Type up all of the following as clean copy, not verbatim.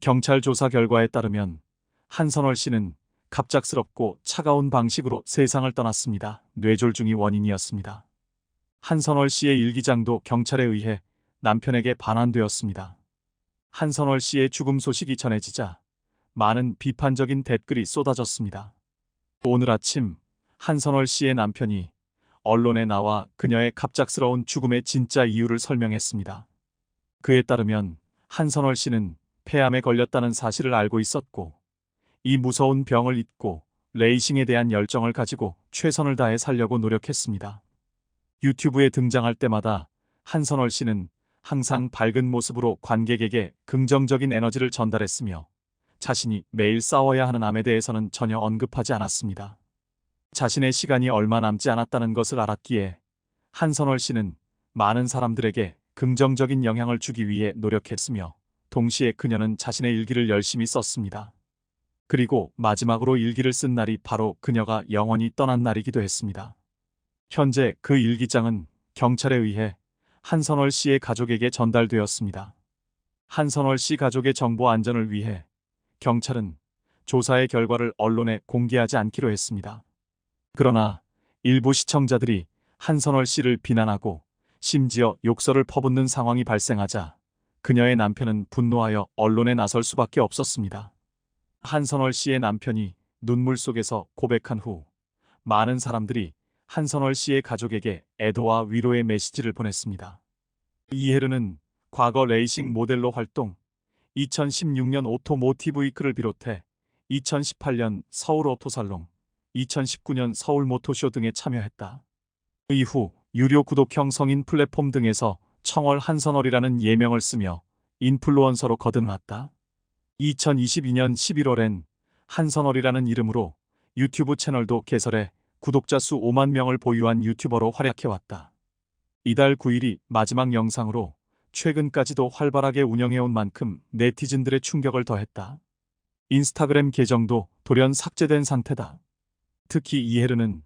경찰 조사 결과에 따르면 한선월 씨는 갑작스럽고 차가운 방식으로 세상을 떠났습니다. 뇌졸중이 원인이었습니다. 한선월 씨의 일기장도 경찰에 의해 남편에게 반환되었습니다. 한선월 씨의 죽음 소식이 전해지자 많은 비판적인 댓글이 쏟아졌습니다. 오늘 아침 한선월 씨의 남편이 언론에 나와 그녀의 갑작스러운 죽음의 진짜 이유를 설명했습니다. 그에 따르면 한선월 씨는 폐암에 걸렸다는 사실을 알고 있었고, 이 무서운 병을 잊고 레이싱에 대한 열정을 가지고 최선을 다해 살려고 노력했습니다. 유튜브에 등장할 때마다 한선월 씨는 항상 밝은 모습으로 관객에게 긍정적인 에너지를 전달했으며, 자신이 매일 싸워야 하는 암에 대해서는 전혀 언급하지 않았습니다. 자신의 시간이 얼마 남지 않았다는 것을 알았기에 한선월 씨는 많은 사람들에게 긍정적인 영향을 주기 위해 노력했으며, 동시에 그녀는 자신의 일기를 열심히 썼습니다. 그리고 마지막으로 일기를 쓴 날이 바로 그녀가 영원히 떠난 날이기도 했습니다. 현재 그 일기장은 경찰에 의해 한선월 씨의 가족에게 전달되었습니다. 한선월 씨 가족의 정보 안전을 위해 경찰은 조사의 결과를 언론에 공개하지 않기로 했습니다. 그러나 일부 시청자들이 한선월 씨를 비난하고 심지어 욕설을 퍼붓는 상황이 발생하자 그녀의 남편은 분노하여 언론에 나설 수밖에 없었습니다. 한선월 씨의 남편이 눈물 속에서 고백한 후 많은 사람들이 한선월 씨의 가족에게 애도와 위로의 메시지를 보냈습니다. 이해르는 과거 레이싱 모델로 활동, 2016년 오토모티브 위크를 비롯해 2018년 서울 오토살롱, 2019년 서울 모토쇼 등에 참여했다. 이후 유료 구독형 성인 플랫폼 등에서 청월 한선월이라는 예명을 쓰며 인플루언서로 거듭났다. 2022년 11월엔 한선월이라는 이름으로 유튜브 채널도 개설해 구독자 수 5만 명을 보유한 유튜버로 활약해왔다. 이달 9일이 마지막 영상으로 최근까지도 활발하게 운영해온 만큼 네티즌들의 충격을 더했다. 인스타그램 계정도 돌연 삭제된 상태다. 특히 이해르는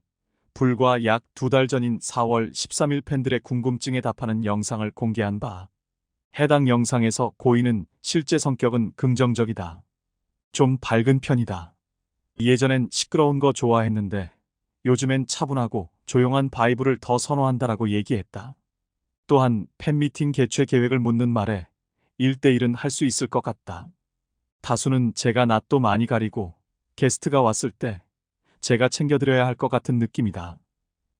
불과 약 2달 전인 4월 13일 팬들의 궁금증에 답하는 영상을 공개한 바, 해당 영상에서 고인은 실제 성격은 긍정적이다. 좀 밝은 편이다. 예전엔 시끄러운 거 좋아했는데 요즘엔 차분하고 조용한 바이브를 더 선호한다라고 얘기했다. 또한 팬미팅 개최 계획을 묻는 말에 1대1은 할 수 있을 것 같다. 다수는 제가 낯도 많이 가리고 게스트가 왔을 때 제가 챙겨드려야 할 것 같은 느낌이다.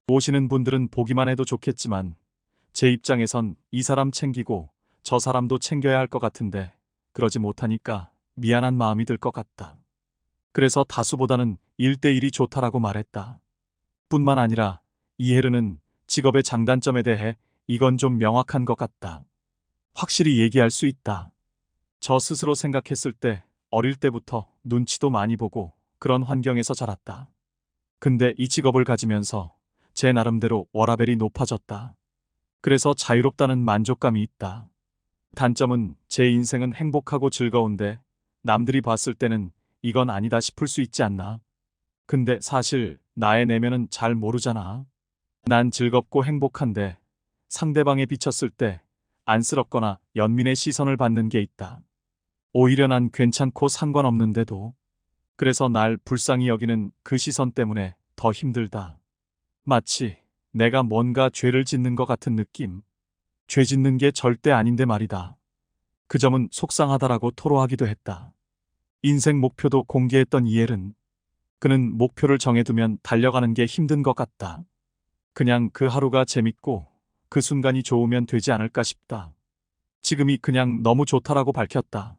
오시는 분들은 보기만 해도 좋겠지만 제 입장에선 이 사람 챙기고 저 사람도 챙겨야 할 것 같은데 그러지 못하니까 미안한 마음이 들 것 같다. 그래서 다수보다는 1대1이 좋다라고 말했다. 뿐만 아니라 이해르는 직업의 장단점에 대해 이건 좀 명확한 것 같다. 확실히 얘기할 수 있다. 저 스스로 생각했을 때 어릴 때부터 눈치도 많이 보고 그런 환경에서 자랐다. 근데 이 직업을 가지면서 제 나름대로 워라밸이 높아졌다. 그래서 자유롭다는 만족감이 있다. 단점은 제 인생은 행복하고 즐거운데 남들이 봤을 때는 이건 아니다 싶을 수 있지 않나. 근데 사실 나의 내면은 잘 모르잖아. 난 즐겁고 행복한데 상대방에 비쳤을 때 안쓰럽거나 연민의 시선을 받는 게 있다. 오히려 난 괜찮고 상관없는데도. 그래서 날 불쌍히 여기는 그 시선 때문에 더 힘들다. 마치 내가 뭔가 죄를 짓는 것 같은 느낌. 죄 짓는 게 절대 아닌데 말이다. 그 점은 속상하다라고 토로하기도 했다. 인생 목표도 공개했던 이엘은 그는 목표를 정해두면 달려가는 게 힘든 것 같다. 그냥 그 하루가 재밌고 그 순간이 좋으면 되지 않을까 싶다. 지금이 그냥 너무 좋다라고 밝혔다.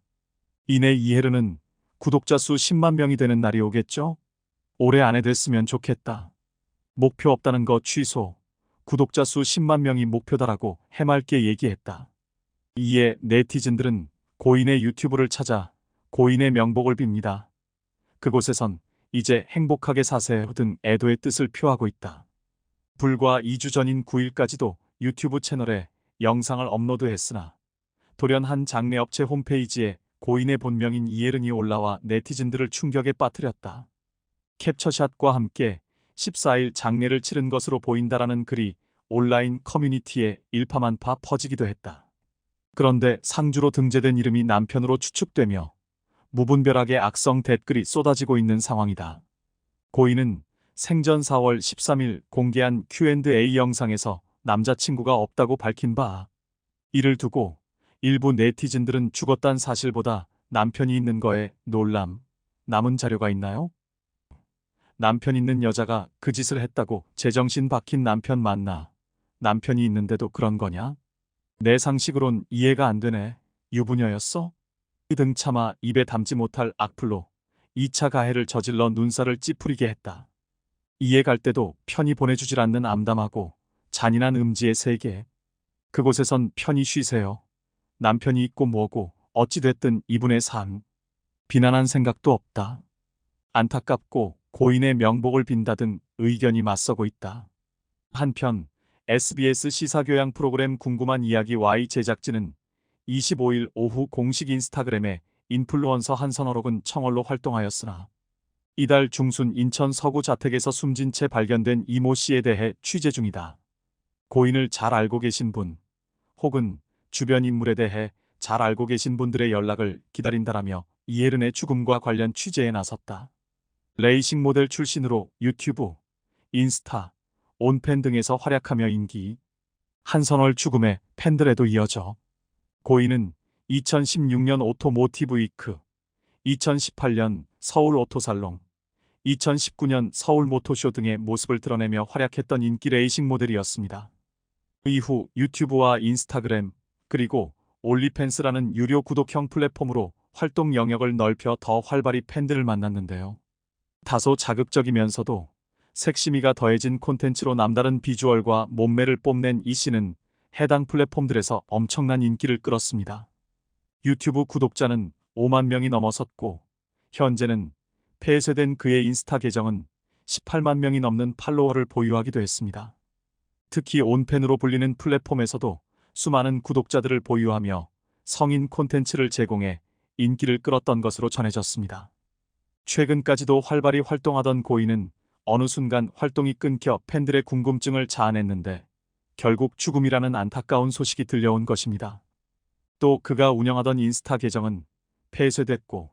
이내 이해르는 구독자 수 10만 명이 되는 날이 오겠죠? 올해 안에 됐으면 좋겠다. 목표 없다는 거 취소. 구독자 수 10만 명이 목표다라고 해맑게 얘기했다. 이에 네티즌들은 고인의 유튜브를 찾아 고인의 명복을 빕니다. 그곳에선 이제 행복하게 사세요 등 애도의 뜻을 표하고 있다. 불과 2주 전인 9일까지도 유튜브 채널에 영상을 업로드했으나 돌연 한 장례업체 홈페이지에 고인의 본명인 이예른이 올라와 네티즌들을 충격에 빠뜨렸다. 캡처샷과 함께 14일 장례를 치른 것으로 보인다라는 글이 온라인 커뮤니티에 일파만파 퍼지기도 했다. 그런데 상주로 등재된 이름이 남편으로 추측되며 무분별하게 악성 댓글이 쏟아지고 있는 상황이다. 고인은 생전 4월 13일 공개한 Q&A 영상에서 남자친구가 없다고 밝힌 바, 이를 두고 일부 네티즌들은 죽었단 사실보다 남편이 있는 거에 놀람, 남은 자료가 있나요? 남편 있는 여자가 그 짓을 했다고 제정신 박힌 남편 맞나? 남편이 있는데도 그런 거냐? 내 상식으론 이해가 안 되네. 유부녀였어? 등 차마 입에 담지 못할 악플로 2차 가해를 저질러 눈살을 찌푸리게 했다. 이해 갈 때도 편히 보내주질 않는 암담하고 잔인한 음지의 세계. 그곳에선 편히 쉬세요. 남편이 있고 뭐고 어찌됐든 이분의 삶. 비난한 생각도 없다. 안타깝고 고인의 명복을 빈다 등 의견이 맞서고 있다. 한편 SBS 시사교양 프로그램 궁금한 이야기 Y 제작진은 25일 오후 공식 인스타그램에 인플루언서 한선어록은 청얼로 활동하였으나 이달 중순 인천 서구 자택에서 숨진 채 발견된 이모 씨에 대해 취재 중이다. 고인을 잘 알고 계신 분 혹은 주변 인물에 대해 잘 알고 계신 분들의 연락을 기다린다라며 이혜른의 죽음과 관련 취재에 나섰다. 레이싱 모델 출신으로 유튜브, 인스타, 온팬 등에서 활약하며 인기. 한선월 죽음에 팬들에도 이어져 고인은 2016년 오토모티브 위크, 2018년 서울 오토살롱, 2019년 서울 모토쇼 등의 모습을 드러내며 활약했던 인기 레이싱 모델이었습니다. 이후 유튜브와 인스타그램, 그리고 올리팬스라는 유료 구독형 플랫폼으로 활동 영역을 넓혀 더 활발히 팬들을 만났는데요. 다소 자극적이면서도 섹시미가 더해진 콘텐츠로 남다른 비주얼과 몸매를 뽐낸 이 씨는 해당 플랫폼들에서 엄청난 인기를 끌었습니다. 유튜브 구독자는 5만 명이 넘어섰고 현재는 폐쇄된 그의 인스타 계정은 18만 명이 넘는 팔로워를 보유하기도 했습니다. 특히 온팬으로 불리는 플랫폼에서도 수많은 구독자들을 보유하며 성인 콘텐츠를 제공해 인기를 끌었던 것으로 전해졌습니다. 최근까지도 활발히 활동하던 고인은 어느 순간 활동이 끊겨 팬들의 궁금증을 자아냈는데 결국 죽음이라는 안타까운 소식이 들려온 것입니다. 또 그가 운영하던 인스타 계정은 폐쇄됐고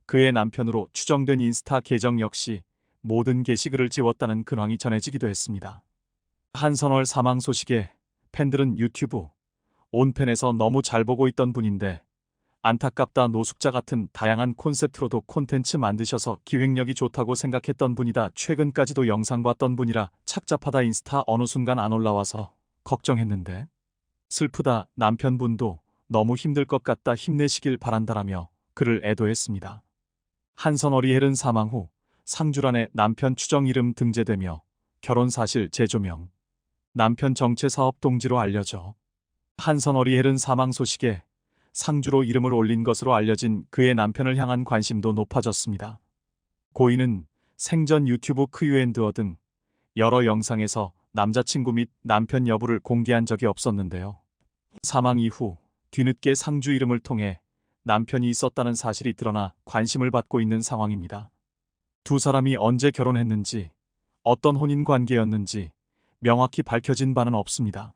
그의 남편으로 추정된 인스타 계정 역시 모든 게시글을 지웠다는 근황이 전해지기도 했습니다. 한선월 사망 소식에 팬들은 유튜브, 온팬에서 너무 잘 보고 있던 분인데 안타깝다 노숙자 같은 다양한 콘셉트로도 콘텐츠 만드셔서 기획력이 좋다고 생각했던 분이다. 최근까지도 영상 봤던 분이라 착잡하다 인스타 어느 순간 안 올라와서 걱정했는데 슬프다 남편분도 너무 힘들 것 같다 힘내시길 바란다라며 그를 애도했습니다. 한선월이 혜른 사망 후 상주란에 남편 추정 이름 등재되며 결혼 사실 재조명, 남편 정체 사업 동지로 알려져 한선월이 혜른 사망 소식에 상주로 이름을 올린 것으로 알려진 그의 남편을 향한 관심도 높아졌습니다. 고인은 생전 유튜브 크유앤드어 등 여러 영상에서 남자친구 및 남편 여부를 공개한 적이 없었는데요. 사망 이후 뒤늦게 상주 이름을 통해 남편이 있었다는 사실이 드러나 관심을 받고 있는 상황입니다. 두 사람이 언제 결혼했는지, 어떤 혼인 관계였는지 명확히 밝혀진 바는 없습니다.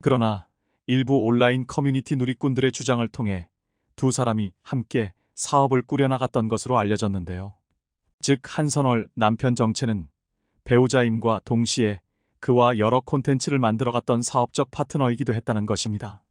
그러나 일부 온라인 커뮤니티 누리꾼들의 주장을 통해 두 사람이 함께 사업을 꾸려나갔던 것으로 알려졌는데요. 즉 한선월 남편 정체는 배우자임과 동시에 그와 여러 콘텐츠를 만들어갔던 사업적 파트너이기도 했다는 것입니다.